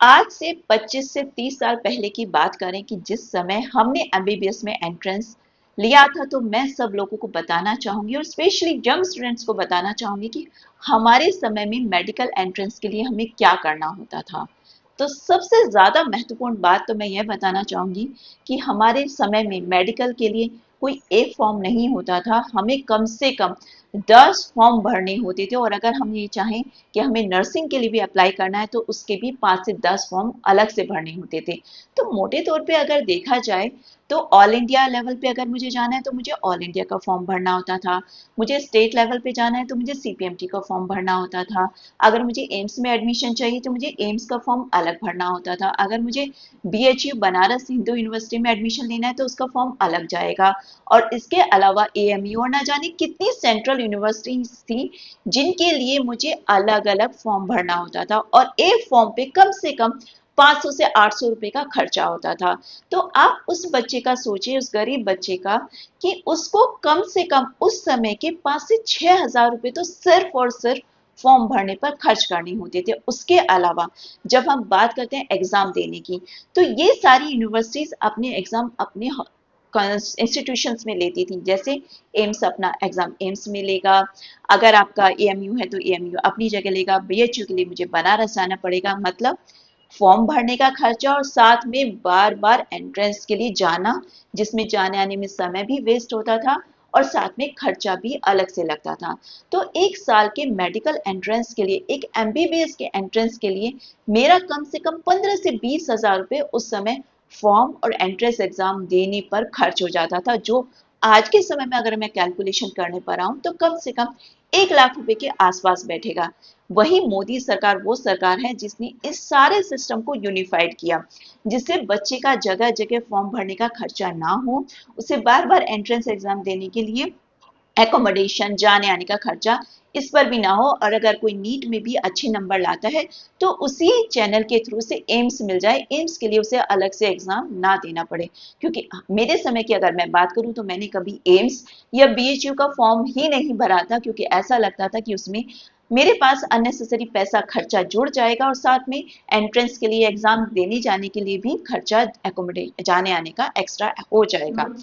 आज से 25 से 30 साल पहले की बात करें कि जिस समय हमने एमबीबीएस में एंट्रेंस लिया था, तो मैं सब लोगों को बताना चाहूंगी और स्पेशली यंग स्टूडेंट्स को बताना चाहूंगी कि हमारे समय में मेडिकल एंट्रेंस के लिए हमें क्या करना होता था। तो सबसे ज्यादा महत्वपूर्ण बात तो मैं यह बताना चाहूंगी कि हमारे समय में मेडिकल के लिए कोई एक फॉर्म नहीं होता था, हमें कम से कम 10 फॉर्म भरने होते थे। और अगर हम ये चाहें कि हमें नर्सिंग के लिए भी अप्लाई करना है तो उसके भी 5 से 10 फॉर्म अलग से भरने होते थे। तो मोटे तौर पे अगर देखा जाए तो ऑल इंडिया लेवल पे अगर मुझे जाना है तो मुझे ऑल इंडिया का फॉर्म भरना होता था। मुझे स्टेट लेवल पे जाना है तो मुझे सीपीएमटी का फॉर्म भरना होता था। अगर मुझे एम्स में एडमिशन चाहिए तो मुझे एम्स का फॉर्म अलग भरना होता था। अगर मुझे बीएचयू बनारस हिंदू यूनिवर्सिटी में एडमिशन लेना है तो उसका फॉर्म अलग जाएगा। और इसके अलावा एएमयू और ना जाने कितनी सेंट्रल यूनिवर्सिटीज थी जिनके लिए मुझे अलग अलग फॉर्म भरना होता था, और एक फॉर्म पे कम से कम 500 से 800 रुपए का खर्चा होता था। तो आप उस बच्चे का सोचिए, उस गरीब बच्चे का, कि उसको कम से कम उस समय के 5 से 6 हजार रुपए तो सिर्फ और सिर्फ फॉर्म भरने पर खर्च करने होते थे। उसके अलावा जब हम बात करते हैं एग्जाम देने की, तो ये सारी यूनिवर्सिटीज अपने एग्जाम अपने इंस्टीट्यूशंस में लेती थी। जैसे एम्स अपना एग्जाम एम्स में लेगा, अगर आपका एएमयू है तो एएमयू अपनी जगह लेगा, बीएचयू के लिए मुझे बनारस जाना पड़ेगा। मतलब फॉर्म भरने का खर्चा और साथ में बार बार एंट्रेंस के लिए जाना, जिसमें जाने आने में समय भी वेस्ट होता था और साथ में खर्चा भी अलग से लगता था। तो एक साल के मेडिकल एंट्रेंस के लिए, एक एमबीबीएस के एंट्रेंस के लिए मेरा कम से कम 15 से 20 हजार रुपए उस समय फॉर्म और एंट्रेंस एग्जाम देने पर खर्च हो जाता था, जो आज के समय में अगर मैं कैलकुलेशन करने पर आऊं तो कम से कम 1 लाख रुपए के आसपास बैठेगा। वही मोदी सरकार वो सरकार है जिसने इस सारे सिस्टम को यूनिफाइड किया, जिससे बच्चे का जगह जगह फॉर्म भरने का खर्चा ना हो, उसे बार बार एंट्रेंस एग्जाम देने के लिए एकोमोडेशन, जाने आने का खर्चा इस पर भी ना हो। और अगर कोई नीट में भी अच्छे नंबर लाता है तो उसी चैनल के थ्रू से एम्स मिल जाए, एम्स के लिए उसे अलग से एग्जाम ना देना पड़े। क्योंकि मेरे समय की अगर मैं बात करूं तो मैंने कभी एम्स या बीएचयू का फॉर्म ही नहीं भरा था, क्योंकि ऐसा लगता था कि उसमें मेरे पास अननेसेसरी पैसा खर्चा जुड़ जाएगा और साथ में एंट्रेंस के लिए एग्जाम देने जाने के लिए भी खर्चा, एकोमोडेट जाने आने का एक्स्ट्रा हो जाएगा।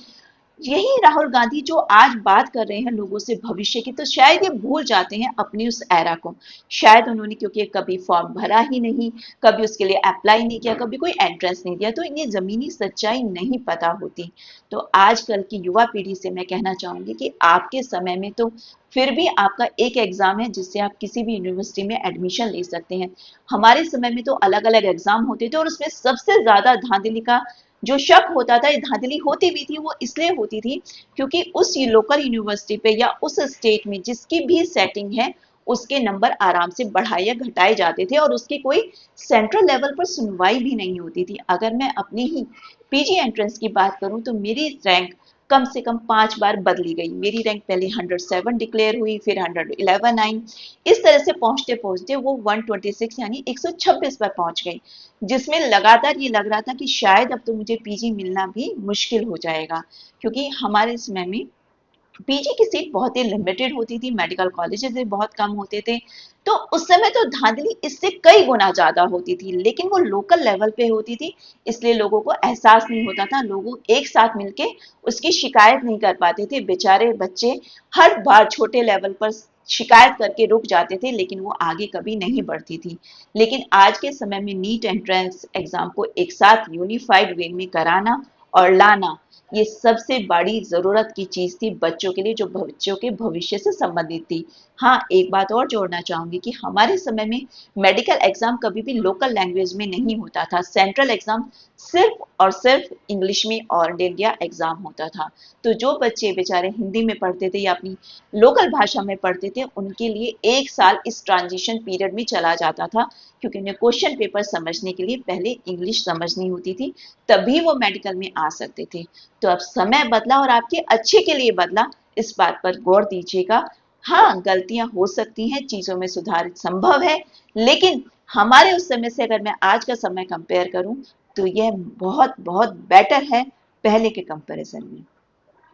यही राहुल गांधी जो आज बात कर रहे हैं लोगों से भविष्य की, तो शायद ये भूल जाते हैं अपनी उस एरा को। शायद उन्होंने क्योंकि कभी फॉर्म भरा ही नहीं, कभी उसके लिए अप्लाई नहीं किया, कभी कोई एंट्रेंस नहीं दिया, तो इन्हें जमीनी सच्चाई नहीं पता होती। तो आजकल की युवा पीढ़ी से मैं कहना चाहूंगी कि आपके समय में तो फिर भी आपका एक एग्जाम है जिससे आप किसी भी यूनिवर्सिटी में एडमिशन ले सकते हैं। हमारे समय में तो अलग अलग एग्जाम होते थे और उसमें सबसे ज्यादा धांधली का जो शक होता था, ये धांधली होती भी थी, वो इसलिए होती थी क्योंकि उस लोकल यूनिवर्सिटी पे या उस स्टेट में जिसकी भी सेटिंग है उसके नंबर आराम से बढ़ाए या घटाए जाते थे और उसकी कोई सेंट्रल लेवल पर सुनवाई भी नहीं होती थी। अगर मैं अपनी ही पीजी एंट्रेंस की बात करूं तो मेरी रैंक कम से कम 5 बार बदली गई। मेरी रैंक पहले 107 डिक्लेयर हुई, फिर 111 आई। इस तरह से पहुंचते पहुंचते वो 126 यानी 126 पर पहुंच गई, जिसमें लगातार ये लग रहा था कि शायद अब तो मुझे पीजी मिलना भी मुश्किल हो जाएगा। क्योंकि हमारे समय में पीजी की सीट बहुत ही लिमिटेड होती थी, मेडिकल कॉलेजेस भी बहुत कम होते थे। तो उस समय तो धांधली इससे कई गुना ज्यादा होती थी, लेकिन वो लोकल लेवल पे होती थी, इसलिए लोगों को एहसास नहीं होता था। लोग एक साथ मिलके उसकी शिकायत नहीं कर पाते थे। बेचारे बच्चे हर बार छोटे लेवल पर शिकायत करके रुक जाते थे, लेकिन वो आगे कभी नहीं बढ़ती थी। लेकिन आज के समय में नीट एंट्रेंस एग्जाम को एक साथ यूनिफाइड वे में कराना और लाना, ये सबसे बड़ी जरूरत की चीज थी बच्चों के लिए, जो बच्चों के भविष्य से संबंधित थी। हाँ, एक बात और जोड़ना चाहूंगी कि हमारे समय में मेडिकल एग्जाम कभी भी लोकल लैंग्वेज में नहीं होता था। सेंट्रल एग्जाम सिर्फ और सिर्फ इंग्लिश में ऑल इंडिया एग्जाम होता था। तो जो बच्चे बेचारे हिंदी में पढ़ते थे या अपनी लोकल भाषा में पढ़ते थे, उनके लिए एक साल इस ट्रांजिशन पीरियड में चला जाता था, क्योंकि उन्हें क्वेश्चन पेपर समझने के लिए पहले इंग्लिश समझनी होती थी, तभी वो मेडिकल में आ सकते थे। तो अब समय बदला और आपके अच्छे के लिए बदला, इस बात पर गौर दीजिएगा। हाँ, गलतियां हो सकती हैं, चीजों में सुधार संभव है, लेकिन हमारे उस समय से अगर मैं आज का समय कंपेयर करूं तो यह बहुत बहुत बेटर है पहले के कंपैरिजन में।